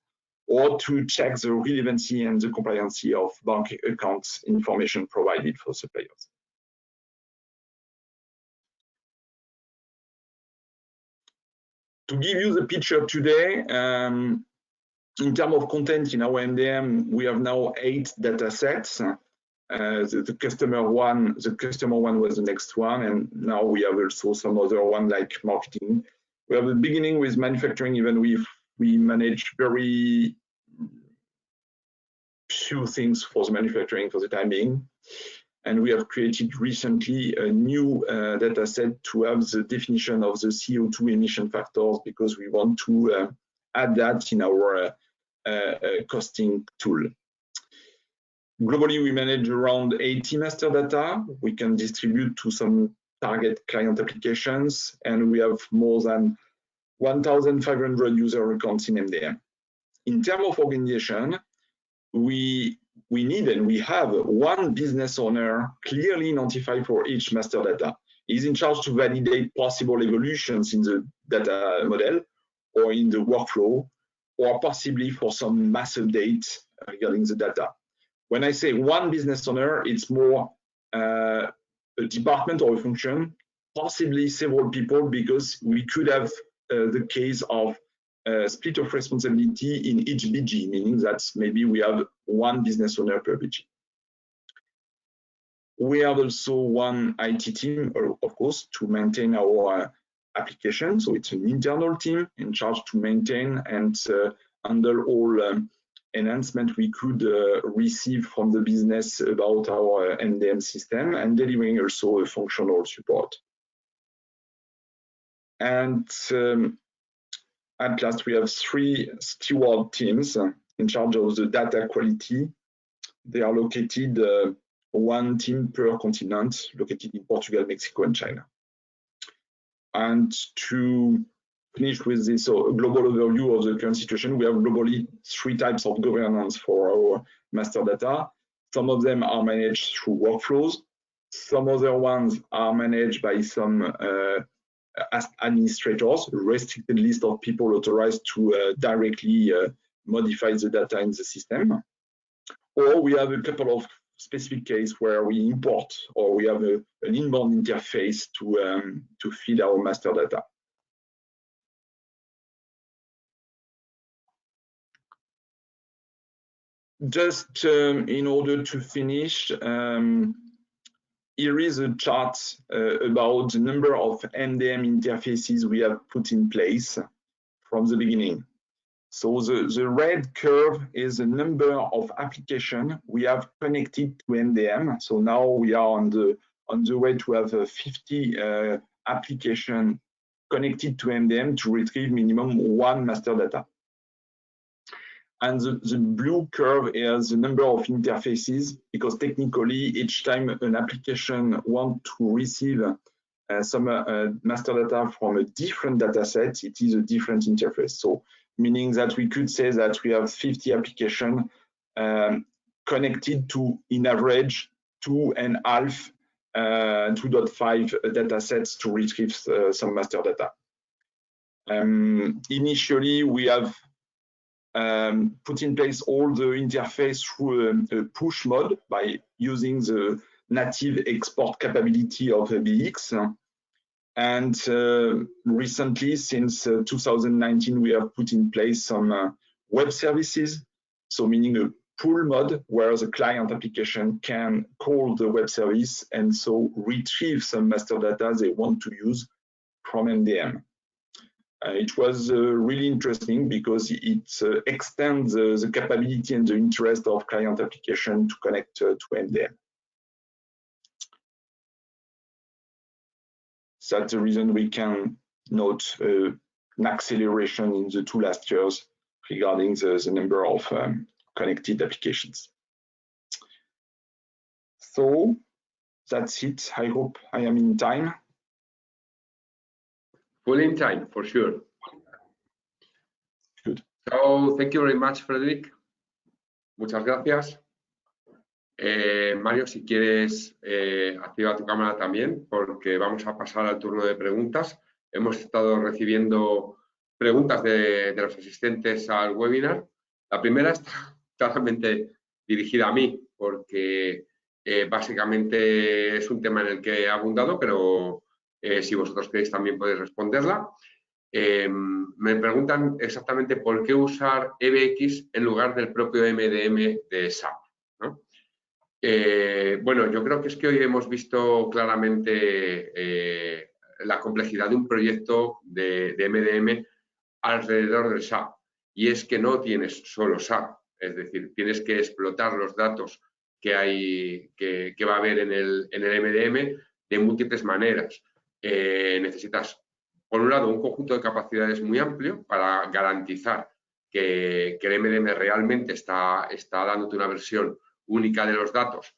[SPEAKER 3] or to check the relevancy and the compliancy of bank accounts information provided for suppliers. To give you the picture today, in terms of content in our MDM, we have now 8 data sets. The customer one was the next one, and now we have also some other one like marketing. We have the beginning with manufacturing, even if we manage very few things for the manufacturing for the time being. And we have created recently a new data set to have the definition of the CO2 emission factors, because we want to add that in our costing tool. Globally, we manage around 80 master data. We can distribute to some target client applications, and we have more than 1,500 user accounts in MDM. In terms of organization, we need and we have one business owner clearly identified for each master data. is in charge to validate possible evolutions in the data model or in the workflow, or possibly for some mass update regarding the data. When I say one business owner, it's more a department or a function, possibly several people, because we could have the case of split of responsibility in each BG, meaning that maybe we have one business owner per BG. We have also one IT team, of course, to maintain our application. So it's an internal team in charge to maintain and handle all enhancement we could receive from the business about our MDM system, and delivering also a functional support. And at last, we have 3 steward teams in charge of the data quality. They are located, one team per continent, located in Portugal, Mexico, and China. And to finish with this global overview of the current situation, we have globally 3 types of governance for our master data. Some of them are managed through workflows. Some other ones are managed by some as administrators, a restricted list of people authorized to directly modify the data in the system. Or we have a couple of specific cases where we import, or we have an inbound interface to feed our master data. Just in order to finish, here is a chart about the number of MDM interfaces we have put in place from the beginning. So the red curve is the number of applications we have connected to MDM. So now we are on the way to have 50 applications connected to MDM to retrieve minimum 1 master data. And the blue curve is the number of interfaces, because technically each time an application wants to receive some master data from a different data set, it is a different interface. So meaning that we could say that we have 50 applications connected to, in average, 2.5, 2.5 data sets to retrieve some master data. Initially, we have put in place all the interface through a push mode by using the native export capability of BX. And recently, since 2019, we have put in place some web services, so meaning a pull mode where the client application can call the web service and so retrieve some master data they want to use from MDM. It was really interesting because it extends the capability and the interest of client application to connect to MDM. That's the reason we can note an acceleration in the 2 last years regarding the number of connected applications. So that's it. I hope I am in time.
[SPEAKER 1] Full in time, for sure.
[SPEAKER 3] Good.
[SPEAKER 1] So, thank you very much, Frederick. Muchas gracias. Mario, si quieres, activa tu cámara también, porque vamos a pasar al turno de preguntas. Hemos estado recibiendo preguntas de los asistentes al webinar. La primera está claramente dirigida a mí, porque básicamente es un tema en el que he abundado, pero si vosotros queréis también podéis responderla. Me preguntan exactamente por qué usar EBX en lugar del propio MDM de SAP, ¿no? Bueno, yo creo que es que hoy hemos visto claramente la complejidad de un proyecto de MDM alrededor del SAP, y es que no tienes solo SAP, es decir, tienes que explotar los datos que va a haber en el MDM de múltiples maneras. Necesitas, por un lado, un conjunto de capacidades muy amplio para garantizar que el MDM realmente está dándote una versión única de los datos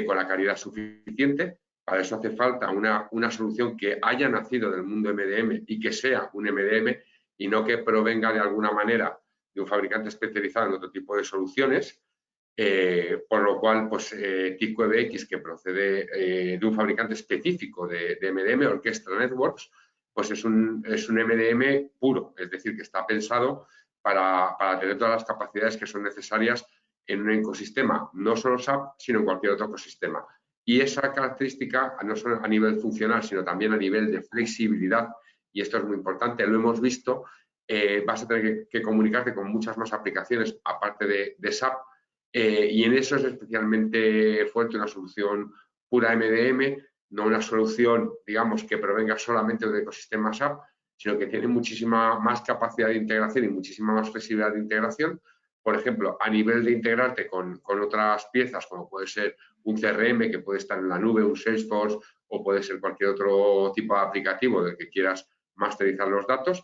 [SPEAKER 1] con la calidad suficiente. Para eso hace falta una solución que haya nacido del mundo MDM y que sea un MDM y no que provenga de alguna manera de un fabricante especializado en otro tipo de soluciones. Por lo cual, pues TIC9X, que procede de un fabricante específico de MDM, Orchestra Networks, pues es un MDM puro, es decir, que está pensado para tener todas las capacidades que son necesarias en un ecosistema, no solo SAP, sino en cualquier otro ecosistema. Y esa característica, no solo a nivel funcional, sino también a nivel de flexibilidad, y esto es muy importante, lo hemos visto, vas a tener que comunicarte con muchas más aplicaciones aparte de SAP, y en eso es especialmente fuerte una solución pura MDM, no una solución, digamos, que provenga solamente del ecosistema SAP, sino que tiene muchísima más capacidad de integración y muchísima más flexibilidad de integración. Por ejemplo, a nivel de integrarte con otras piezas, como puede ser un CRM que puede estar en la nube, un Salesforce, o puede ser cualquier otro tipo de aplicativo del que quieras masterizar los datos,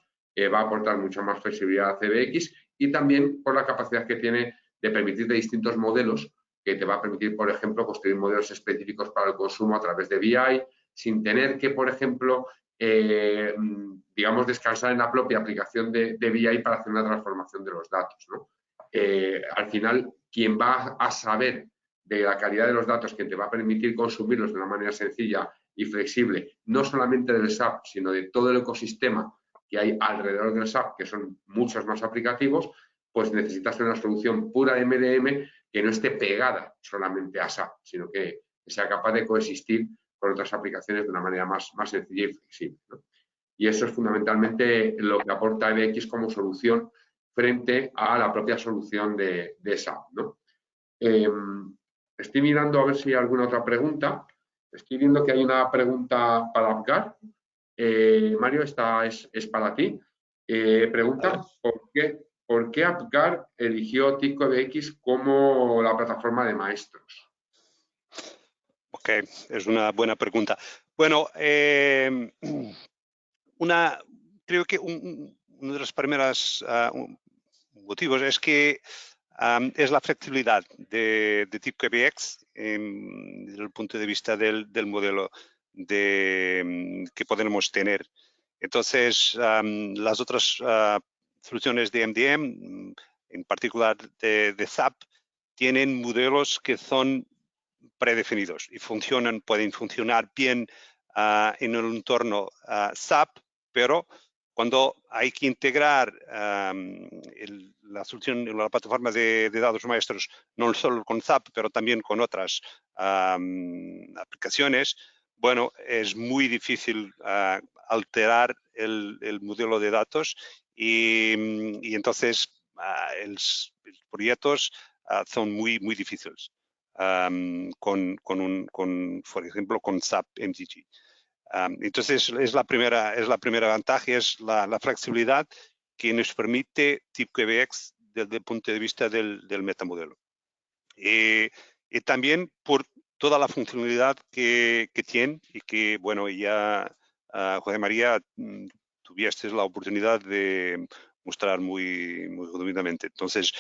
[SPEAKER 1] va a aportar mucha más flexibilidad a CBX, y también por la capacidad que tiene de permitirte distintos modelos, que te va a permitir, por ejemplo, construir modelos específicos para el consumo a través de BI, sin tener que, por ejemplo, digamos, descansar en la propia aplicación de BI para hacer una transformación de los datos, ¿no? Al final, quien va a saber de la calidad de los datos, que te va a permitir consumirlos de una manera sencilla y flexible, no solamente del SAP, sino de todo el ecosistema que hay alrededor del SAP, que son muchos más aplicativos, pues necesitas una solución pura de MDM que no esté pegada solamente a SAP, sino que sea capaz de coexistir con otras aplicaciones de una manera más sencilla y flexible, ¿no? Y eso es fundamentalmente lo que aporta EBX como solución frente a la propia solución de SAP, ¿no? Estoy mirando a ver si hay alguna otra pregunta. Estoy viendo que hay una pregunta para Apgar. Mario, esta es para ti. Pregunta, ¿por qué Apgar eligió TIC9X como la plataforma de maestros?
[SPEAKER 2] Ok, es una buena pregunta. Bueno, creo que uno de los primeros motivos es que es la flexibilidad de TIC9X desde el punto de vista del modelo que podemos tener. Entonces, las otras soluciones de MDM, en particular de SAP, tienen modelos que son predefinidos y pueden funcionar bien en el entorno SAP, pero cuando hay que integrar la solución, la plataforma de datos maestros, no solo con SAP, pero también con otras aplicaciones, bueno, es muy difícil alterar el modelo de datos y entonces los proyectos son muy difíciles. Por ejemplo, con SAP MDG. Entonces, es la primera ventaja, es la flexibilidad que nos permite TIC9X desde el punto de vista del metamodelo. Y también por toda la funcionalidad que tiene y que, bueno, ya José María tuviste la oportunidad de mostrar muy rápidamente. Entonces,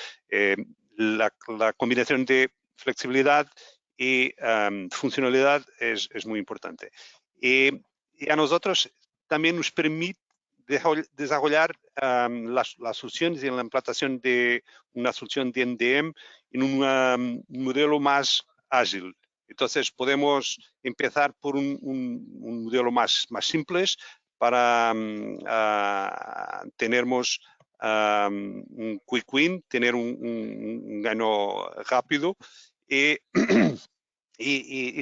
[SPEAKER 2] la combinación de flexibilidad y funcionalidad es muy importante. Y a nosotros también nos permite desarrollar las soluciones y la implantación de una solución de MDM en un modelo más ágil. Entonces, podemos empezar por un modelo más simple para tenermos un quick win, tener un gano rápido y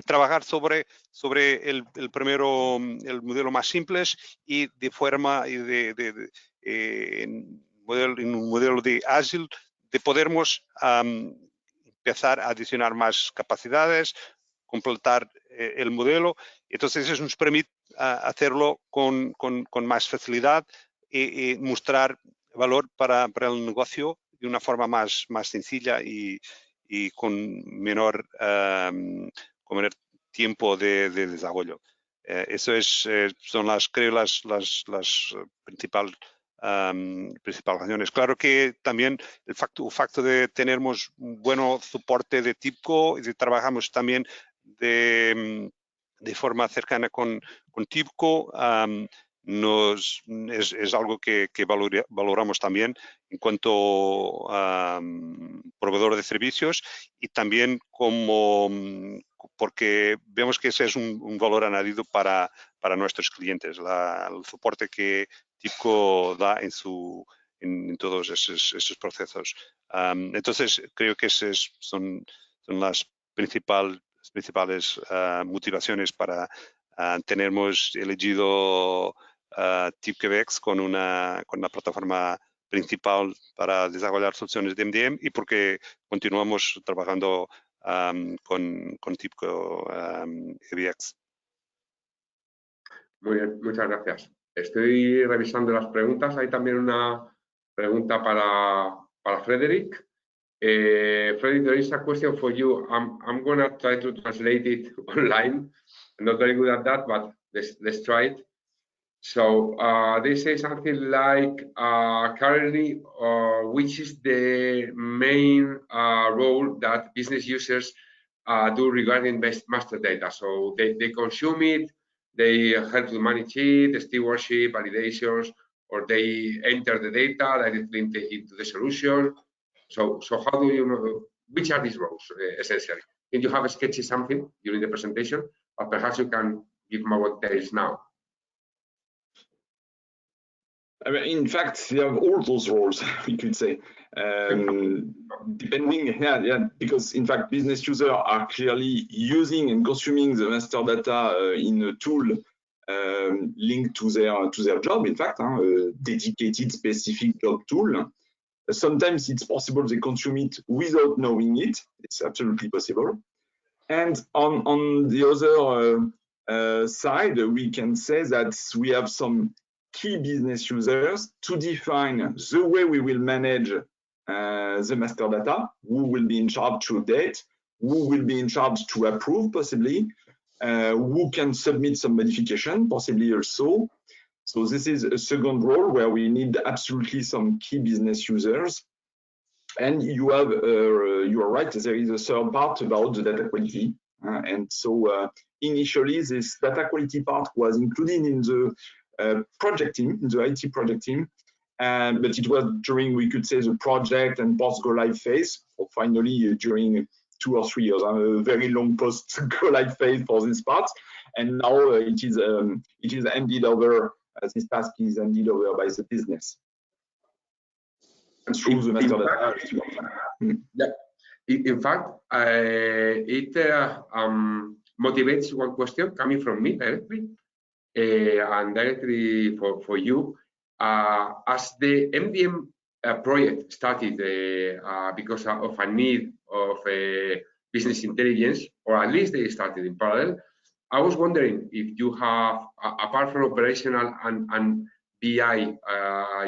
[SPEAKER 2] trabajar sobre el modelo más simple y de forma en un modelo de ágil de podermos empezar a adicionar más capacidades, completar el modelo. Entonces eso nos permite hacerlo con más facilidad y mostrar valor para el negocio de una forma más sencilla y con menor tiempo de desarrollo. Eso son creo las principales razones. Claro que también el facto de tener un buen soporte de TIBCO y de trabajamos también de forma cercana con TIBCO es algo que valoramos también en cuanto a proveedor de servicios y también porque vemos que ese es un valor añadido para nuestros clientes, el soporte que TIBCO da en todos esos procesos. Entonces, creo que esas son las principales motivaciones para tenermos elegido TIBCO con una plataforma principal para desarrollar soluciones de MDM y porque continuamos trabajando con TIBCO EBX.
[SPEAKER 1] Muy bien, muchas gracias. Estoy revisando las preguntas. Hay también una pregunta para Frederick. Frederick, there is a question for you. I'm going to try to translate it online. I'm not very good at that, but let's try it. So they say something like, currently, which is the main role that business users do regarding master data? So they consume it, they help to manage it, the stewardship, validations, or they enter the data directly into the solution. So how do you know, which are these roles, essentially? Can you have sketched something during the presentation, or perhaps you can give more details now?
[SPEAKER 3] I mean, in fact, they have all those roles, we could say, depending, because in fact, business users are clearly using and consuming the master data in a tool linked to their job. In fact, a dedicated, specific job tool. Sometimes it's possible they consume it without knowing it. It's absolutely possible. And on the other side, we can say that we have some key business users to define the way we will manage the master data, who will be in charge to update, who will be in charge to approve, possibly, who can submit some modification, possibly also. So this is a second role where we need absolutely some key business users. And you are right, there is a third part about the data quality. And so initially, this data quality part was included in the project team, in the IT project team. But it was during, we could say, the project and post-go live phase, or finally during 2 or 3 years, a very long post-go live phase for this part. And now it is handed over, this task is handed over by the business. And through the master data.
[SPEAKER 1] Yeah. In fact, it motivates one question coming from me directly, and directly for you. As the MDM project started because of a need of business intelligence, or at least they started in parallel, I was wondering if you have, apart from operational and BI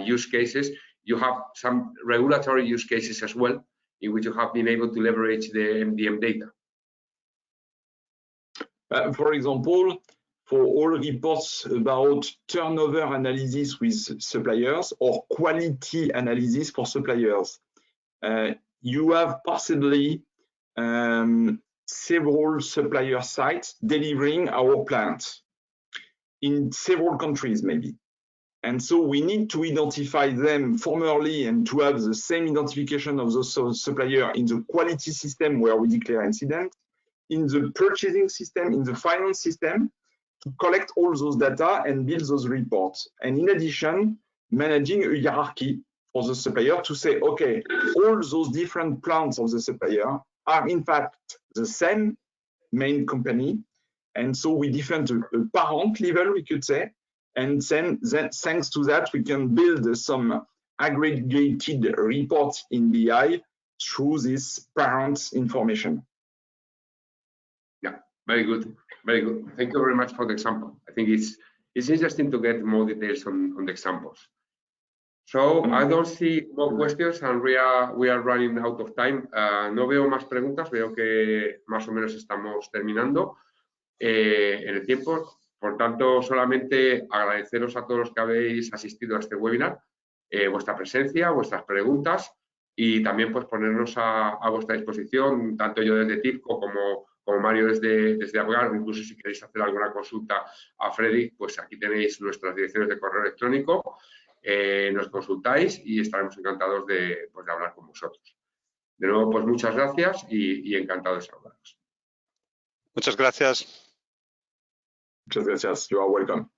[SPEAKER 1] use cases, you have some regulatory use cases as well, in which you have been able to leverage the MDM data.
[SPEAKER 3] For example, for all reports about turnover analysis with suppliers or quality analysis for suppliers, you have possibly several supplier sites delivering our plants in several countries, maybe. And so we need to identify them formally and to have the same identification of those suppliers in the quality system where we declare incident, in the purchasing system, in the finance system, to collect all those data and build those reports. And in addition, managing a hierarchy for the supplier to say, okay, all those different plants of the supplier are in fact the same main company. And so we define a parent level, we could say. And then thanks to that, we can build some aggregated reports in BI through this parent information.
[SPEAKER 1] Yeah, very good, very good. Thank you very much for the example. I think it's interesting to get more details on the examples. So I don't see more questions, and we are running out of time. No veo más preguntas, veo que más o menos estamos terminando en el tiempo. Por tanto, solamente agradeceros a todos los que habéis asistido a este webinar, vuestra presencia, vuestras preguntas, y también pues ponernos a vuestra disposición, tanto yo desde TIBCO como Mario desde Abgar, incluso si queréis hacer alguna consulta a Freddy, pues aquí tenéis nuestras direcciones de correo electrónico. nos consultáis y estaremos encantados de hablar con vosotros. De nuevo, pues muchas gracias y encantado de saludaros.
[SPEAKER 2] Muchas gracias.
[SPEAKER 3] Muchas gracias. You are welcome.